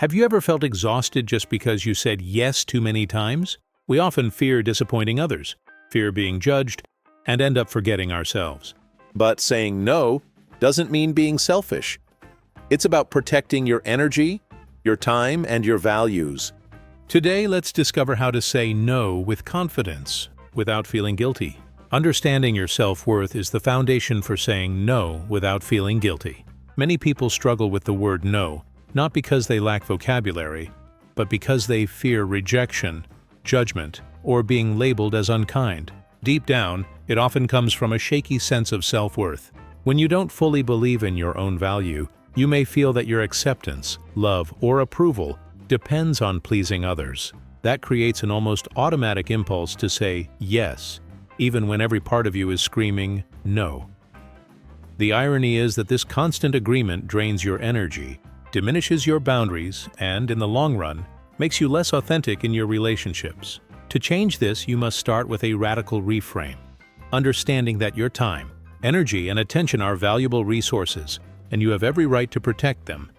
Have you ever felt exhausted just because you said yes too many times? We often fear disappointing others, fear being judged, and end up forgetting ourselves. But saying no doesn't mean being selfish. It's about protecting your energy, your time, and your values. Today, let's discover how to say no with confidence, without feeling guilty. Understanding your self-worth is the foundation for saying no without feeling guilty. Many people struggle with the word no, not because they lack vocabulary, but because they fear rejection, judgment, or being labeled as unkind. Deep down, it often comes from a shaky sense of self-worth. When you don't fully believe in your own value, you may feel that your acceptance, love, or approval depends on pleasing others. That creates an almost automatic impulse to say yes, even when every part of you is screaming no. The irony is that this constant agreement drains your energy, diminishes your boundaries, and, in the long run, makes you less authentic in your relationships. To change this, you must start with a radical reframe, understanding that your time, energy, and attention are valuable resources, and you have every right to protect them.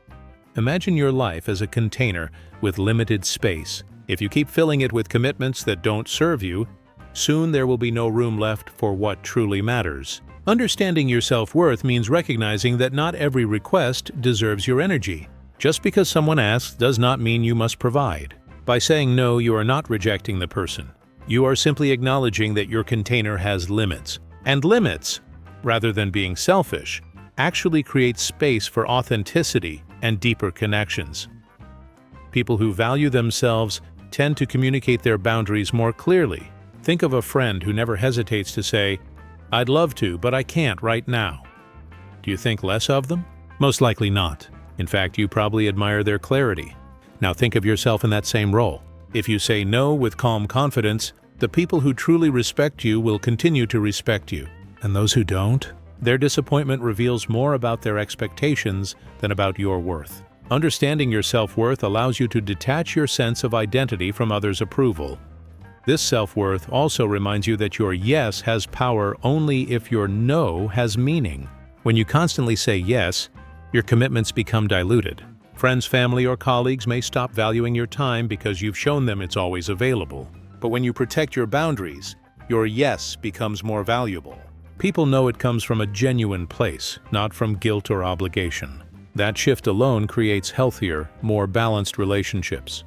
Imagine your life as a container with limited space. If you keep filling it with commitments that don't serve you, soon there will be no room left for what truly matters. Understanding your self-worth means recognizing that not every request deserves your energy. Just because someone asks does not mean you must provide. By saying no, you are not rejecting the person. You are simply acknowledging that your container has limits. And limits, rather than being selfish, actually create space for authenticity and deeper connections. People who value themselves tend to communicate their boundaries more clearly. Think of a friend who never hesitates to say, "I'd love to, but I can't right now." Do you think less of them? Most likely not. In fact, you probably admire their clarity. Now think of yourself in that same role. If you say no with calm confidence, the people who truly respect you will continue to respect you. And those who don't? Their disappointment reveals more about their expectations than about your worth. Understanding your self-worth allows you to detach your sense of identity from others' approval. This self-worth also reminds you that your yes has power only if your no has meaning. When you constantly say yes, your commitments become diluted. Friends, family, or colleagues may stop valuing your time because you've shown them it's always available. But when you protect your boundaries, your yes becomes more valuable. People know it comes from a genuine place, not from guilt or obligation. That shift alone creates healthier, more balanced relationships.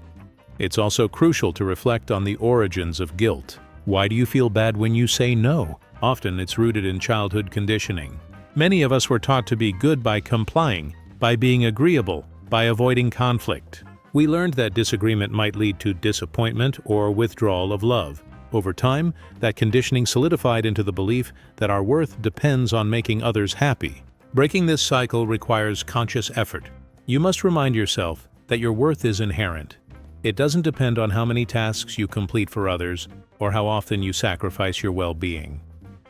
It's also crucial to reflect on the origins of guilt. Why do you feel bad when you say no? Often it's rooted in childhood conditioning. Many of us were taught to be good by complying, by being agreeable, by avoiding conflict. We learned that disagreement might lead to disappointment or withdrawal of love. Over time, that conditioning solidified into the belief that our worth depends on making others happy. Breaking this cycle requires conscious effort. You must remind yourself that your worth is inherent. It doesn't depend on how many tasks you complete for others or how often you sacrifice your well-being.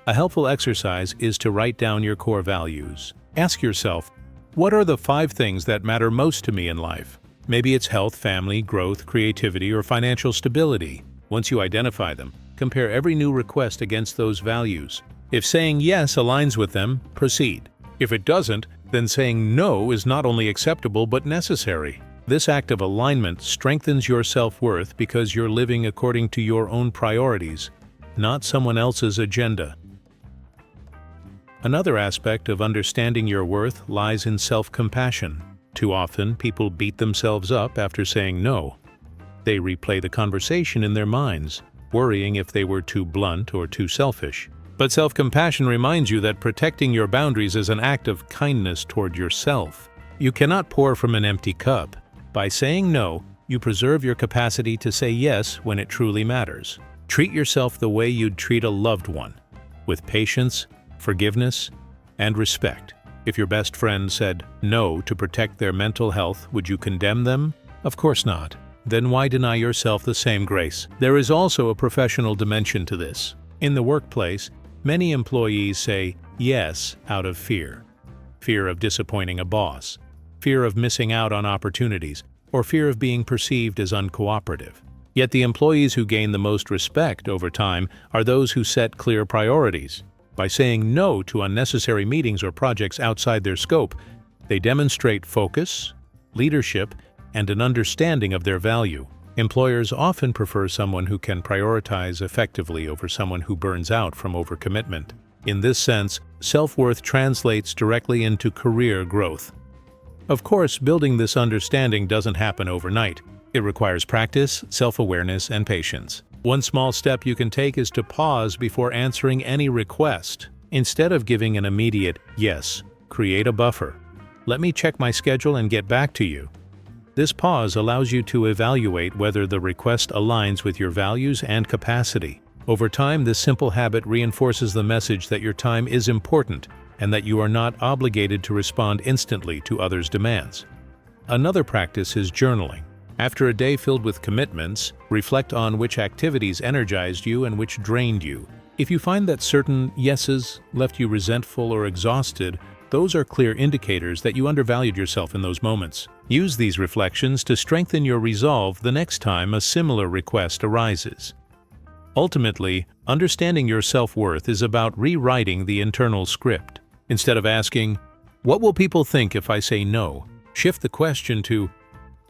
A helpful exercise is to write down your core values. Ask yourself, what are the 5 things that matter most to me in life? Maybe it's health, family, growth, creativity, or financial stability. Once you identify them, compare every new request against those values. If saying yes aligns with them, proceed. If it doesn't, then saying no is not only acceptable but necessary. This act of alignment strengthens your self-worth because you're living according to your own priorities, not someone else's agenda. Another aspect of understanding your worth lies in self-compassion. Too often, people beat themselves up after saying no. They replay the conversation in their minds, worrying if they were too blunt or too selfish. But self-compassion reminds you that protecting your boundaries is an act of kindness toward yourself. You cannot pour from an empty cup. By saying no, you preserve your capacity to say yes when it truly matters. Treat yourself the way you'd treat a loved one, with patience, forgiveness, and respect. If your best friend said no to protect their mental health, would you condemn them? Of course not. Then why deny yourself the same grace? There is also a professional dimension to this. In the workplace, many employees say yes out of fear. Fear of disappointing a boss, fear of missing out on opportunities, or fear of being perceived as uncooperative. Yet the employees who gain the most respect over time are those who set clear priorities. By saying no to unnecessary meetings or projects outside their scope, they demonstrate focus, leadership, and an understanding of their value. Employers often prefer someone who can prioritize effectively over someone who burns out from overcommitment. In this sense, self-worth translates directly into career growth. Of course, building this understanding doesn't happen overnight. It requires practice, self-awareness, and patience. One small step you can take is to pause before answering any request. Instead of giving an immediate yes, create a buffer. Let me check my schedule and get back to you. This pause allows you to evaluate whether the request aligns with your values and capacity. Over time, this simple habit reinforces the message that your time is important and that you are not obligated to respond instantly to others' demands. Another practice is journaling. After a day filled with commitments, reflect on which activities energized you and which drained you. If you find that certain yeses left you resentful or exhausted, those are clear indicators that you undervalued yourself in those moments. Use these reflections to strengthen your resolve the next time a similar request arises. Ultimately, understanding your self-worth is about rewriting the internal script. Instead of asking, "What will people think if I say no?" shift the question to,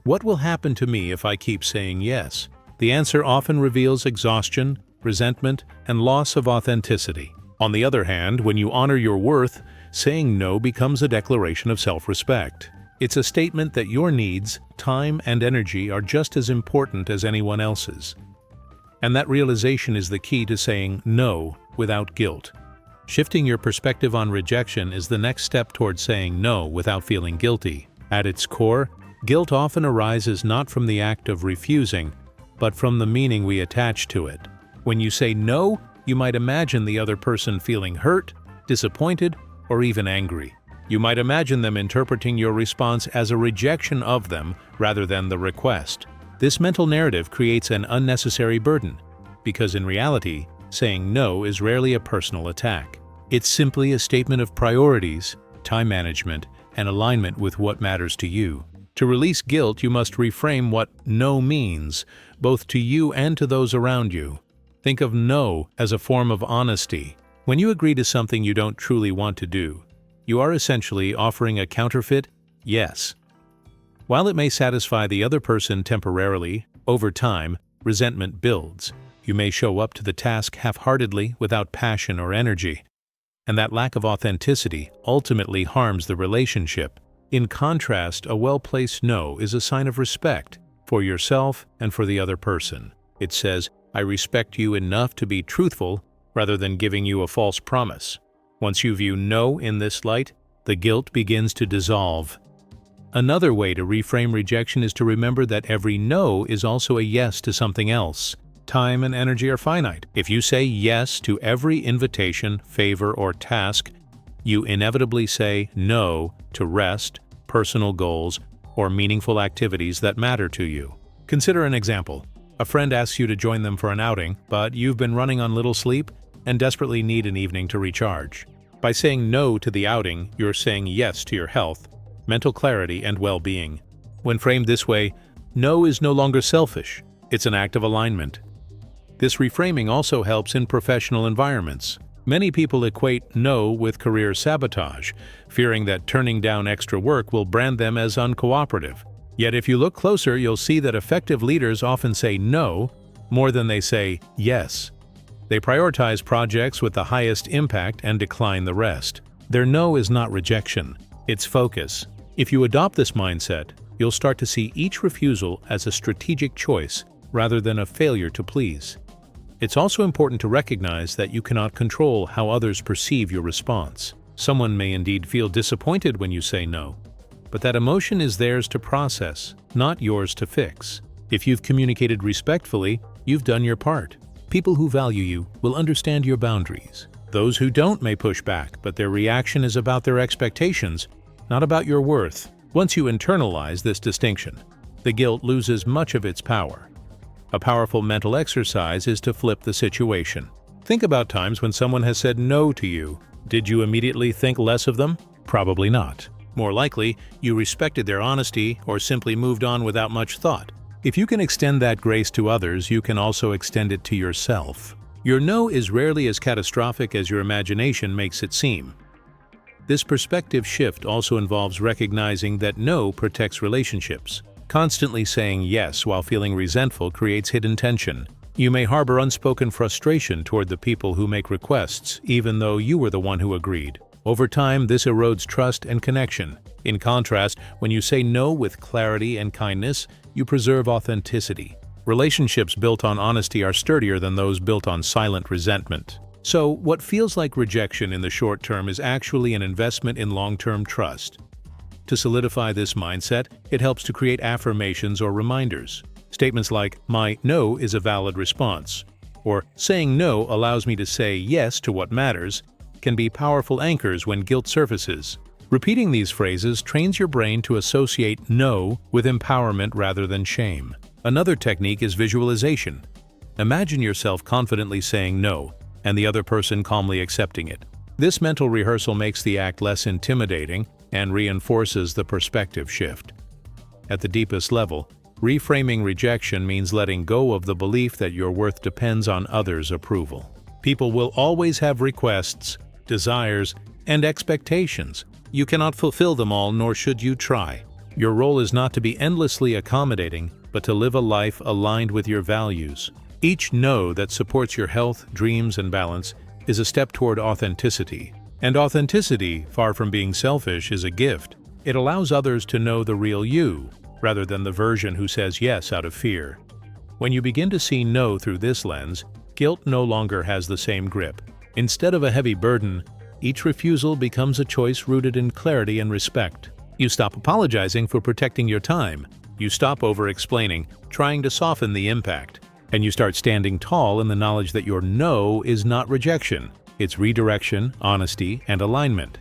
"What will happen to me if I keep saying yes?" The answer often reveals exhaustion, resentment, and loss of authenticity. On the other hand, when you honor your worth, saying no becomes a declaration of self-respect. It's a statement that your needs, time, and energy are just as important as anyone else's. And that realization is the key to saying no without guilt. Shifting your perspective on rejection is the next step toward saying no without feeling guilty. At its core, guilt often arises not from the act of refusing, but from the meaning we attach to it. When you say no, you might imagine the other person feeling hurt, disappointed, or even angry. You might imagine them interpreting your response as a rejection of them rather than the request. This mental narrative creates an unnecessary burden, because in reality, saying no is rarely a personal attack. It's simply a statement of priorities, time management, and alignment with what matters to you. To release guilt, you must reframe what no means, both to you and to those around you. Think of no as a form of honesty. When you agree to something you don't truly want to do, you are essentially offering a counterfeit yes. While it may satisfy the other person temporarily, over time, resentment builds. You may show up to the task half-heartedly without passion or energy, and that lack of authenticity ultimately harms the relationship. In contrast, a well-placed no is a sign of respect for yourself and for the other person. It says, "I respect you enough to be truthful," rather than giving you a false promise. Once you view no in this light, the guilt begins to dissolve. Another way to reframe rejection is to remember that every no is also a yes to something else. Time and energy are finite. If you say yes to every invitation, favor, or task, you inevitably say no to rest, personal goals, or meaningful activities that matter to you. Consider an example. A friend asks you to join them for an outing, but you've been running on little sleep and desperately need an evening to recharge. By saying no to the outing, you're saying yes to your health, mental clarity, and well-being. When framed this way, no is no longer selfish. It's an act of alignment. This reframing also helps in professional environments. Many people equate no with career sabotage, fearing that turning down extra work will brand them as uncooperative. Yet if you look closer, you'll see that effective leaders often say no more than they say yes. They prioritize projects with the highest impact and decline the rest. Their no is not rejection, it's focus. If you adopt this mindset, you'll start to see each refusal as a strategic choice rather than a failure to please. It's also important to recognize that you cannot control how others perceive your response. Someone may indeed feel disappointed when you say no, but that emotion is theirs to process, not yours to fix. If you've communicated respectfully, you've done your part. People who value you will understand your boundaries. Those who don't may push back, but their reaction is about their expectations, not about your worth. Once you internalize this distinction, the guilt loses much of its power. A powerful mental exercise is to flip the situation. Think about times when someone has said no to you. Did you immediately think less of them? Probably not. More likely, you respected their honesty or simply moved on without much thought. If you can extend that grace to others, you can also extend it to yourself. Your no is rarely as catastrophic as your imagination makes it seem. This perspective shift also involves recognizing that no protects relationships. Constantly saying yes while feeling resentful creates hidden tension. You may harbor unspoken frustration toward the people who make requests, even though you were the one who agreed. Over time, this erodes trust and connection. In contrast, when you say no with clarity and kindness, you preserve authenticity. Relationships built on honesty are sturdier than those built on silent resentment. So, what feels like rejection in the short term is actually an investment in long-term trust. To solidify this mindset, it helps to create affirmations or reminders. Statements like, "My no is a valid response," or "saying no allows me to say yes to what matters," can be powerful anchors when guilt surfaces. Repeating these phrases trains your brain to associate no with empowerment rather than shame. Another technique is visualization. Imagine yourself confidently saying no, and the other person calmly accepting it. This mental rehearsal makes the act less intimidating and reinforces the perspective shift. At the deepest level, reframing rejection means letting go of the belief that your worth depends on others' approval. People will always have requests, desires, and expectations. You cannot fulfill them all, nor should you try. Your role is not to be endlessly accommodating, but to live a life aligned with your values. Each no that supports your health, dreams, and balance is a step toward authenticity. And authenticity, far from being selfish, is a gift. It allows others to know the real you, rather than the version who says yes out of fear. When you begin to see no through this lens, guilt no longer has the same grip. Instead of a heavy burden, each refusal becomes a choice rooted in clarity and respect. You stop apologizing for protecting your time. You stop over-explaining, trying to soften the impact. And you start standing tall in the knowledge that your no is not rejection. It's redirection, honesty, and alignment.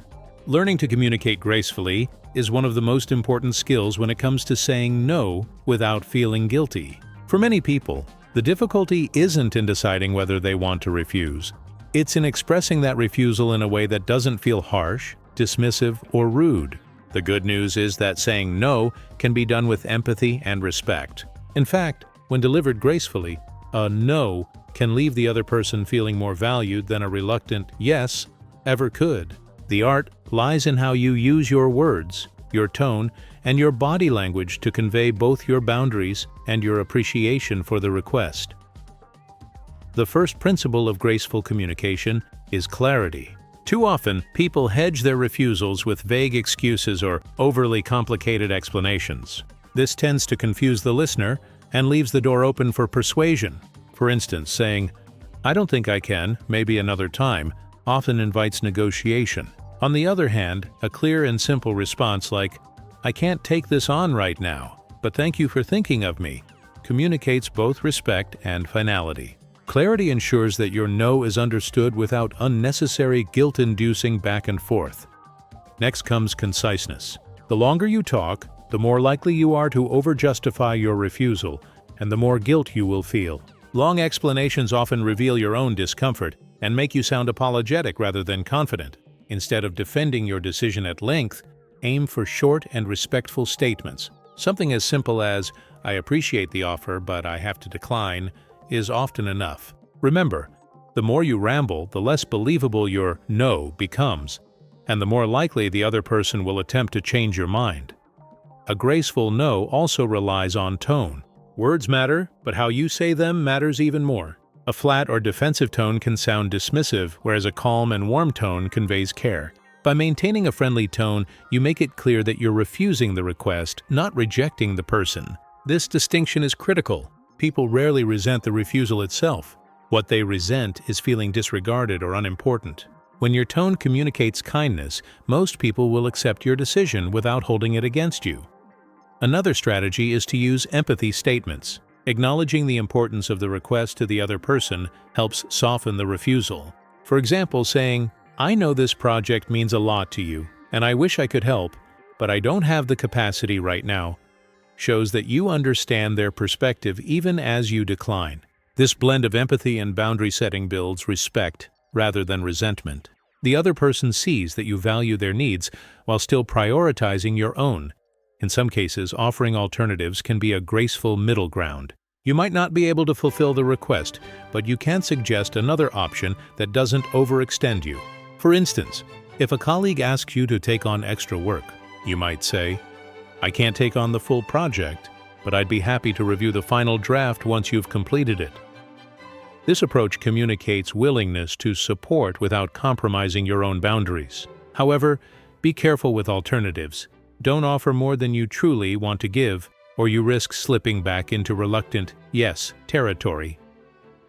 Learning to communicate gracefully is one of the most important skills when it comes to saying no without feeling guilty. For many people, the difficulty isn't in deciding whether they want to refuse. It's in expressing that refusal in a way that doesn't feel harsh, dismissive, or rude. The good news is that saying no can be done with empathy and respect. In fact, when delivered gracefully, a no can leave the other person feeling more valued than a reluctant yes ever could. The art lies in how you use your words, your tone, and your body language to convey both your boundaries and your appreciation for the request. The first principle of graceful communication is clarity. Too often, people hedge their refusals with vague excuses or overly complicated explanations. This tends to confuse the listener and leaves the door open for persuasion. For instance, saying, "I don't think I can, maybe another time," often invites negotiation. On the other hand, a clear and simple response like, "I can't take this on right now, but thank you for thinking of me," communicates both respect and finality. Clarity ensures that your no is understood without unnecessary guilt-inducing back and forth. Next comes conciseness. The longer you talk, the more likely you are to over-justify your refusal, and the more guilt you will feel. Long explanations often reveal your own discomfort and make you sound apologetic rather than confident. Instead of defending your decision at length, aim for short and respectful statements. Something as simple as, "I appreciate the offer, but I have to decline," is often enough. Remember, the more you ramble, the less believable your no becomes, and the more likely the other person will attempt to change your mind. A graceful no also relies on tone. Words matter, but how you say them matters even more. A flat or defensive tone can sound dismissive, whereas a calm and warm tone conveys care. By maintaining a friendly tone, you make it clear that you're refusing the request, not rejecting the person. This distinction is critical. People rarely resent the refusal itself. What they resent is feeling disregarded or unimportant. When your tone communicates kindness, most people will accept your decision without holding it against you. Another strategy is to use empathy statements. Acknowledging the importance of the request to the other person helps soften the refusal. For example, saying, "I know this project means a lot to you, and I wish I could help, but I don't have the capacity right now," shows that you understand their perspective even as you decline. This blend of empathy and boundary setting builds respect rather than resentment. The other person sees that you value their needs while still prioritizing your own. In some cases, offering alternatives can be a graceful middle ground. You might not be able to fulfill the request, but you can suggest another option that doesn't overextend you. For instance, if a colleague asks you to take on extra work, you might say, "I can't take on the full project, but I'd be happy to review the final draft once you've completed it. This approach communicates willingness to support without compromising your own boundaries. However, be careful with alternatives. Don't offer more than you truly want to give, or you risk slipping back into reluctant yes territory.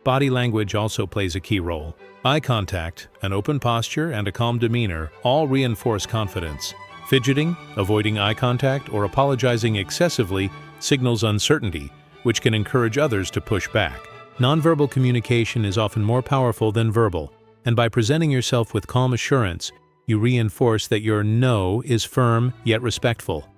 Body language also plays a key role. Eye contact, an open posture, and a calm demeanor all reinforce confidence. Fidgeting, avoiding eye contact, or apologizing excessively signals uncertainty, which can encourage others to push back. Nonverbal communication is often more powerful than verbal, and by presenting yourself with calm assurance, you reinforce that your no is firm yet respectful.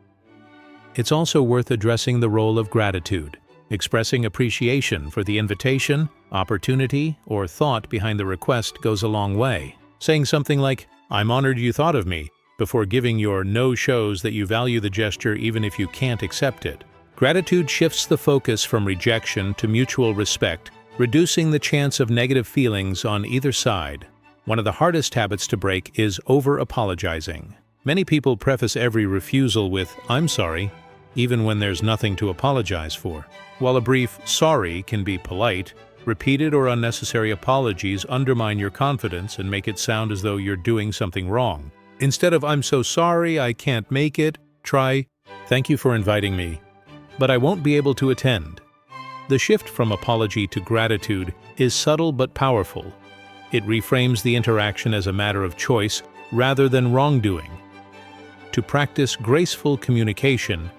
It's also worth addressing the role of gratitude. Expressing appreciation for the invitation, opportunity, or thought behind the request goes a long way. Saying something like, "I'm honored you thought of me," before giving your no shows that you value the gesture even if you can't accept it. Gratitude shifts the focus from rejection to mutual respect, reducing the chance of negative feelings on either side. One of the hardest habits to break is over-apologizing. Many people preface every refusal with, "I'm sorry," even when there's nothing to apologize for. While a brief "sorry" can be polite, repeated or unnecessary apologies undermine your confidence and make it sound as though you're doing something wrong. Instead of "I'm so sorry, I can't make it," try, "Thank you for inviting me, but I won't be able to attend." The shift from apology to gratitude is subtle but powerful. It reframes the interaction as a matter of choice rather than wrongdoing. To practice graceful communication,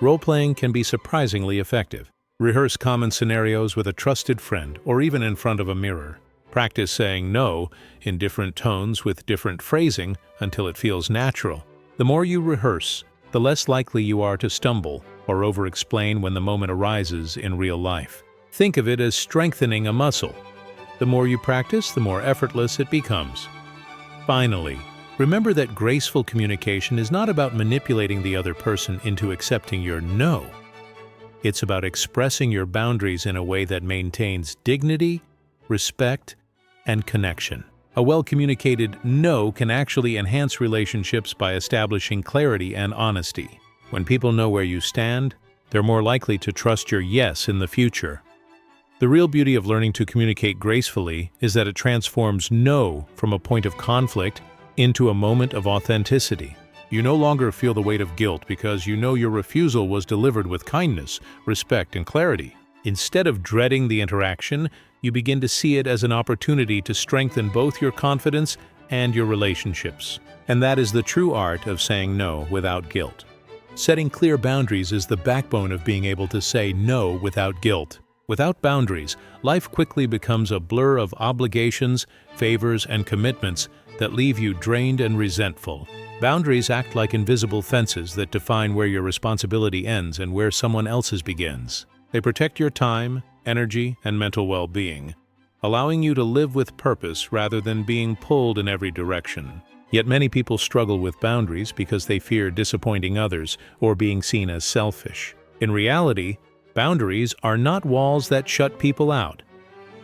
role-playing can be surprisingly effective. Rehearse common scenarios with a trusted friend or even in front of a mirror. Practice saying no in different tones with different phrasing until it feels natural. The more you rehearse, the less likely you are to stumble or over-explain when the moment arises in real life. Think of it as strengthening a muscle. The more you practice, the more effortless it becomes. Finally, remember that graceful communication is not about manipulating the other person into accepting your no. It's about expressing your boundaries in a way that maintains dignity, respect, and connection. A well-communicated no can actually enhance relationships by establishing clarity and honesty. When people know where you stand, they're more likely to trust your yes in the future. The real beauty of learning to communicate gracefully is that it transforms no from a point of conflict into a moment of authenticity. You no longer feel the weight of guilt because you know your refusal was delivered with kindness, respect, and clarity. Instead of dreading the interaction, you begin to see it as an opportunity to strengthen both your confidence and your relationships. And that is the true art of saying no without guilt. Setting clear boundaries is the backbone of being able to say no without guilt. Without boundaries, life quickly becomes a blur of obligations, favors, and commitments that leave you drained and resentful. Boundaries act like invisible fences that define where your responsibility ends and where someone else's begins. They protect your time, energy, and mental well-being, allowing you to live with purpose rather than being pulled in every direction. Yet many people struggle with boundaries because they fear disappointing others or being seen as selfish. In reality, boundaries are not walls that shut people out.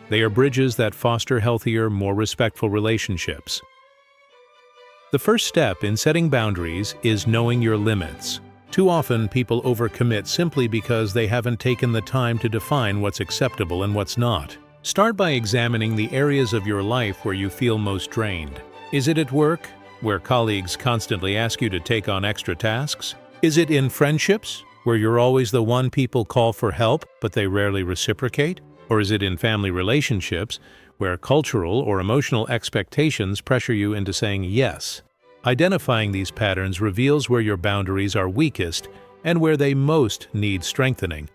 They are bridges that foster healthier, more respectful relationships. The first step in setting boundaries is knowing your limits. Too often, people overcommit simply because they haven't taken the time to define what's acceptable and what's not. Start by examining the areas of your life where you feel most drained. Is it at work, where colleagues constantly ask you to take on extra tasks? Is it in friendships, where you're always the one people call for help, but they rarely reciprocate? Or is it in family relationships, where cultural or emotional expectations pressure you into saying yes? Identifying these patterns reveals where your boundaries are weakest and where they most need strengthening.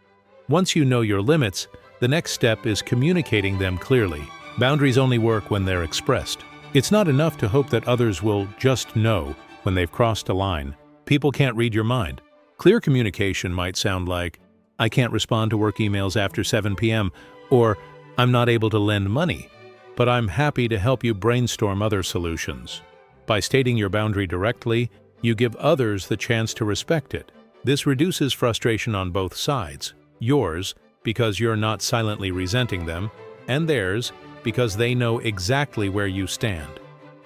Once you know your limits, the next step is communicating them clearly. Boundaries only work when they're expressed. It's not enough to hope that others will just know when they've crossed a line. People can't read your mind. Clear communication might sound like, "I can't respond to work emails after 7 p.m., or "I'm not able to lend money, but I'm happy to help you brainstorm other solutions." By stating your boundary directly, you give others the chance to respect it. This reduces frustration on both sides. Yours, because you're not silently resenting them, and theirs, because they know exactly where you stand.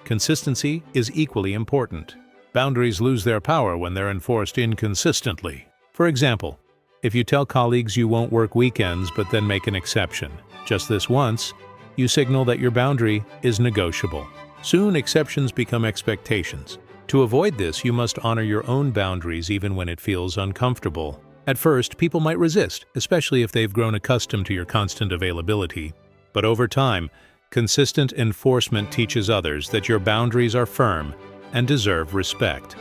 Consistency is equally important. Boundaries lose their power when they're enforced inconsistently. For example, If you tell colleagues you won't work weekends but then make an exception, just this once, you signal that your boundary is negotiable. Soon, exceptions become expectations. To avoid this, you must honor your own boundaries even when it feels uncomfortable. At first, people might resist, especially if they've grown accustomed to your constant availability. But over time, consistent enforcement teaches others that your boundaries are firm and deserve respect.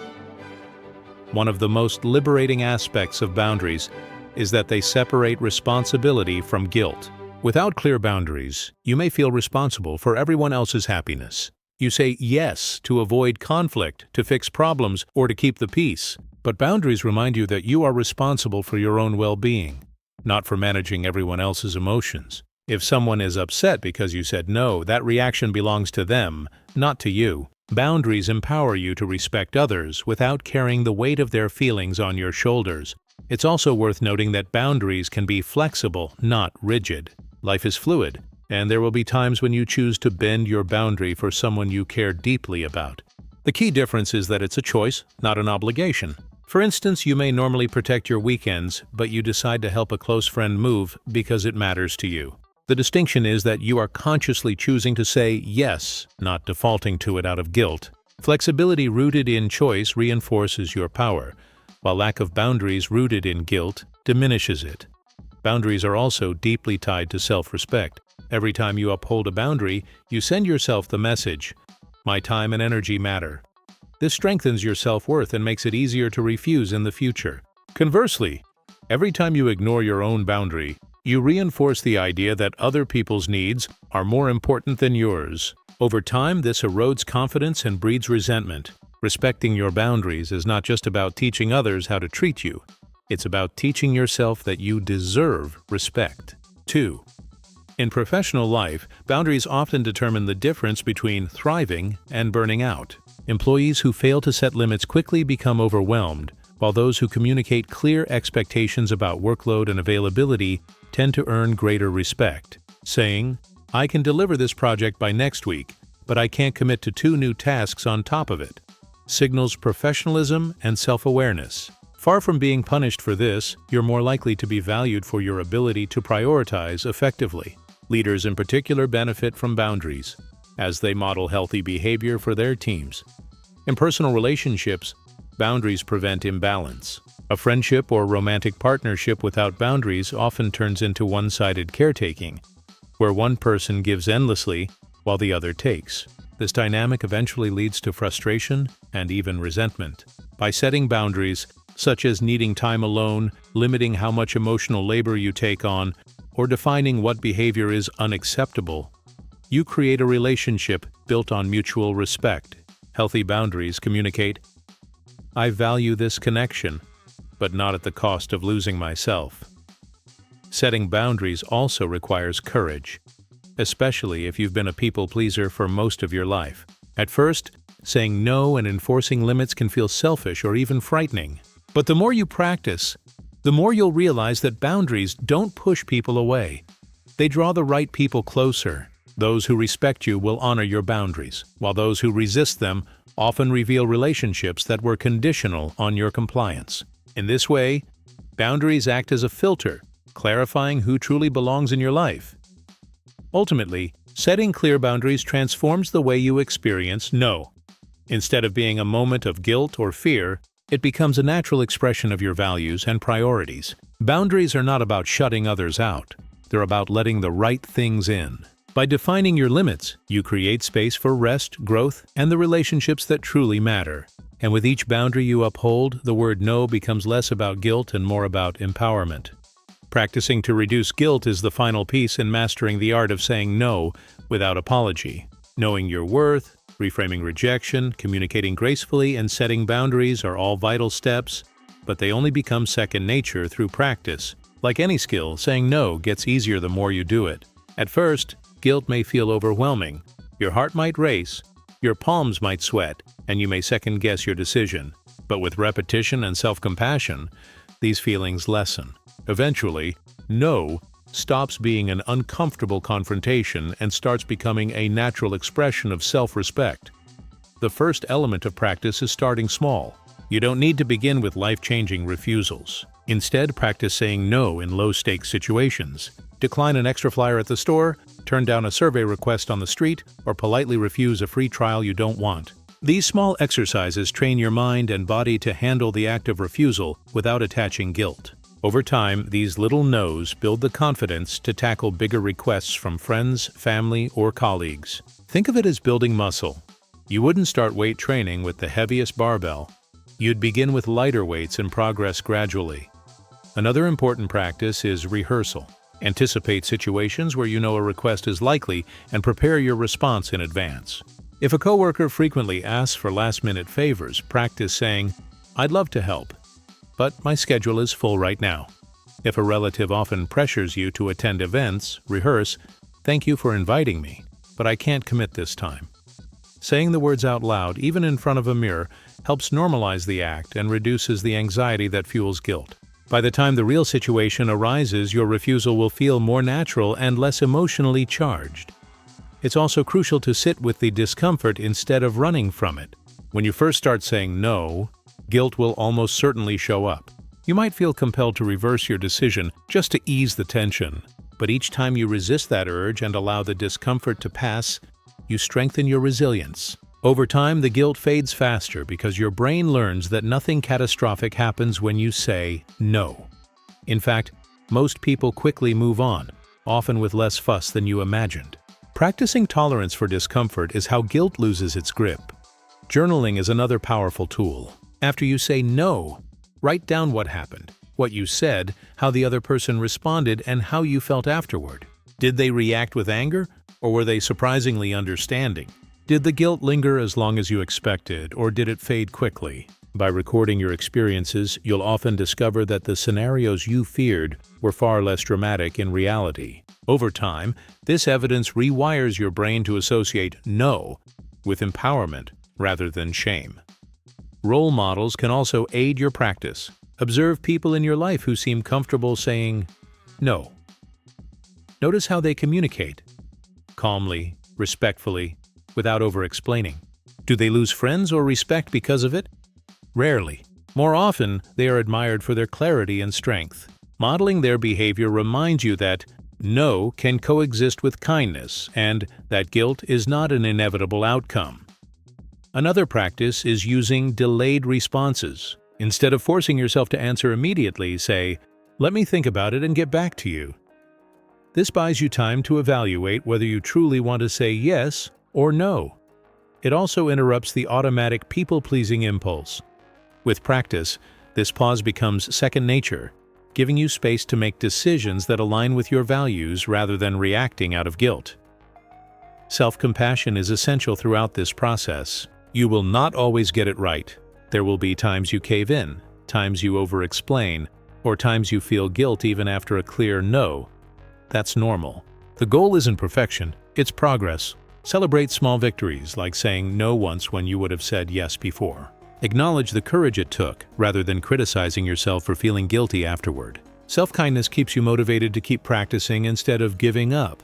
One of the most liberating aspects of boundaries is that they separate responsibility from guilt. Without clear boundaries, you may feel responsible for everyone else's happiness. You say yes to avoid conflict, to fix problems, or to keep the peace. But boundaries remind you that you are responsible for your own well-being, not for managing everyone else's emotions. If someone is upset because you said no, that reaction belongs to them, not to you. Boundaries empower you to respect others without carrying the weight of their feelings on your shoulders. It's also worth noting that boundaries can be flexible, not rigid. Life is fluid, and there will be times when you choose to bend your boundary for someone you care deeply about. The key difference is that it's a choice, not an obligation. For instance, you may normally protect your weekends, but you decide to help a close friend move because it matters to you. The distinction is that you are consciously choosing to say yes, not defaulting to it out of guilt. Flexibility rooted in choice reinforces your power, while lack of boundaries rooted in guilt diminishes it. Boundaries are also deeply tied to self-respect. Every time you uphold a boundary, you send yourself the message, "My time and energy matter." This strengthens your self-worth and makes it easier to refuse in the future. Conversely, every time you ignore your own boundary, you reinforce the idea that other people's needs are more important than yours. Over time, this erodes confidence and breeds resentment. Respecting your boundaries is not just about teaching others how to treat you. It's about teaching yourself that you deserve respect. 2. In professional life, boundaries often determine the difference between thriving and burning out. Employees who fail to set limits quickly become overwhelmed, while those who communicate clear expectations about workload and availability tend to earn greater respect. Saying, "I can deliver this project by next week, but I can't commit to 2 new tasks on top of it," signals professionalism and self-awareness. Far from being punished for this, you're more likely to be valued for your ability to prioritize effectively. Leaders in particular benefit from boundaries, as they model healthy behavior for their teams. In personal relationships, boundaries prevent imbalance. A friendship or romantic partnership without boundaries often turns into one-sided caretaking, where one person gives endlessly while the other takes. This dynamic eventually leads to frustration and even resentment. By setting boundaries, such as needing time alone, limiting how much emotional labor you take on, or defining what behavior is unacceptable, you create a relationship built on mutual respect. Healthy boundaries communicate, "I value this connection, but not at the cost of losing myself." Setting boundaries also requires courage, especially if you've been a people pleaser for most of your life. At first, saying no and enforcing limits can feel selfish or even frightening. But the more you practice, the more you'll realize that boundaries don't push people away. They draw the right people closer. Those who respect you will honor your boundaries, while those who resist them often reveal relationships that were conditional on your compliance. In this way, boundaries act as a filter, clarifying who truly belongs in your life. Ultimately, setting clear boundaries transforms the way you experience no. Instead of being a moment of guilt or fear, it becomes a natural expression of your values and priorities. Boundaries are not about shutting others out. They're about letting the right things in. By defining your limits, you create space for rest, growth, and the relationships that truly matter. And with each boundary you uphold, the word no becomes less about guilt and more about empowerment. Practicing to reduce guilt is the final piece in mastering the art of saying no without apology. Knowing your worth, reframing rejection, communicating gracefully, and setting boundaries are all vital steps, but they only become second nature through practice. Like any skill, saying no gets easier the more you do it. At first, guilt may feel overwhelming. Your heart might race, your palms might sweat, and you may second-guess your decision. But with repetition and self-compassion, these feelings lessen. Eventually, no stops being an uncomfortable confrontation and starts becoming a natural expression of self-respect. The first element of practice is starting small. You don't need to begin with life-changing refusals. Instead, practice saying no in low-stakes situations. Decline an extra flyer at the store, turn down a survey request on the street, or politely refuse a free trial you don't want. These small exercises train your mind and body to handle the act of refusal without attaching guilt. Over time, these little no's build the confidence to tackle bigger requests from friends, family, or colleagues. Think of it as building muscle. You wouldn't start weight training with the heaviest barbell. You'd begin with lighter weights and progress gradually. Another important practice is rehearsal. Anticipate situations where you know a request is likely and prepare your response in advance. If a coworker frequently asks for last-minute favors, practice saying, "I'd love to help, but my schedule is full right now." If a relative often pressures you to attend events, rehearse, "Thank you for inviting me, but I can't commit this time." Saying the words out loud, even in front of a mirror, helps normalize the act and reduces the anxiety that fuels guilt. By the time the real situation arises, your refusal will feel more natural and less emotionally charged. It's also crucial to sit with the discomfort instead of running from it. When you first start saying no, guilt will almost certainly show up. You might feel compelled to reverse your decision just to ease the tension, but each time you resist that urge and allow the discomfort to pass, you strengthen your resilience. Over time, the guilt fades faster because your brain learns that nothing catastrophic happens when you say no. In fact, most people quickly move on, often with less fuss than you imagined. Practicing tolerance for discomfort is how guilt loses its grip. Journaling is another powerful tool. After you say no, write down what happened, what you said, how the other person responded, and how you felt afterward. Did they react with anger, or were they surprisingly understanding? Did the guilt linger as long as you expected, or did it fade quickly? By recording your experiences, you'll often discover that the scenarios you feared were far less dramatic in reality. Over time, this evidence rewires your brain to associate no with empowerment rather than shame. Role models can also aid your practice. Observe people in your life who seem comfortable saying no. Notice how they communicate, calmly, respectfully, without over-explaining. Do they lose friends or respect because of it? Rarely. More often, they are admired for their clarity and strength. Modeling their behavior reminds you that no can coexist with kindness and that guilt is not an inevitable outcome. Another practice is using delayed responses. Instead of forcing yourself to answer immediately, say, "Let me think about it and get back to you." This buys you time to evaluate whether you truly want to say yes or no. It also interrupts the automatic people-pleasing impulse. With practice, this pause becomes second nature, giving you space to make decisions that align with your values rather than reacting out of guilt. Self-compassion is essential throughout this process. You will not always get it right. There will be times you cave in, times you over-explain, or times you feel guilt even after a clear no. That's normal. The goal isn't perfection, it's progress. Celebrate small victories, like saying no once when you would have said yes before. Acknowledge the courage it took, rather than criticizing yourself for feeling guilty afterward. Self-kindness keeps you motivated to keep practicing instead of giving up.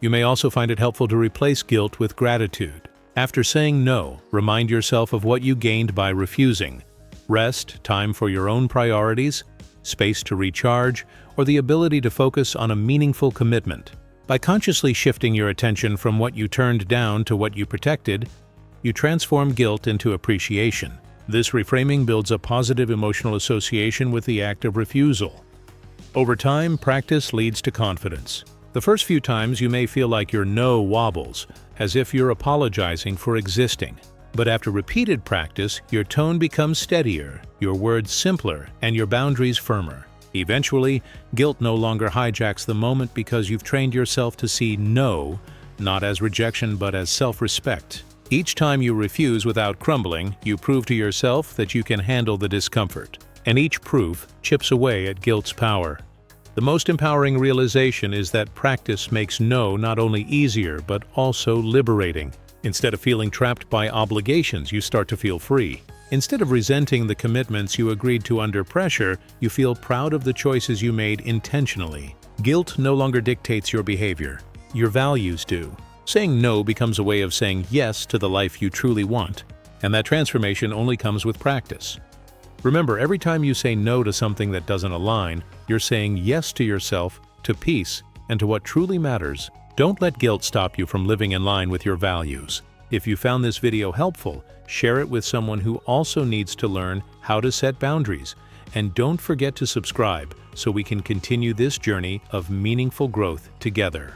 You may also find it helpful to replace guilt with gratitude. After saying no, remind yourself of what you gained by refusing: rest, time for your own priorities, space to recharge, or the ability to focus on a meaningful commitment. By consciously shifting your attention from what you turned down to what you protected, you transform guilt into appreciation. This reframing builds a positive emotional association with the act of refusal. Over time, practice leads to confidence. The first few times you may feel like your no wobbles, as if you're apologizing for existing. But after repeated practice, your tone becomes steadier, your words simpler, and your boundaries firmer. Eventually, guilt no longer hijacks the moment because you've trained yourself to see no, not as rejection but as self-respect. Each time you refuse without crumbling, you prove to yourself that you can handle the discomfort. And each proof chips away at guilt's power. The most empowering realization is that practice makes no not only easier but also liberating. Instead of feeling trapped by obligations, you start to feel free. Instead of resenting the commitments you agreed to under pressure, you feel proud of the choices you made intentionally. Guilt no longer dictates your behavior. Your values do. Saying no becomes a way of saying yes to the life you truly want, and that transformation only comes with practice. Remember, every time you say no to something that doesn't align, you're saying yes to yourself, to peace, and to what truly matters. Don't let guilt stop you from living in line with your values. If you found this video helpful, share it with someone who also needs to learn how to set boundaries. And don't forget to subscribe so we can continue this journey of meaningful growth together.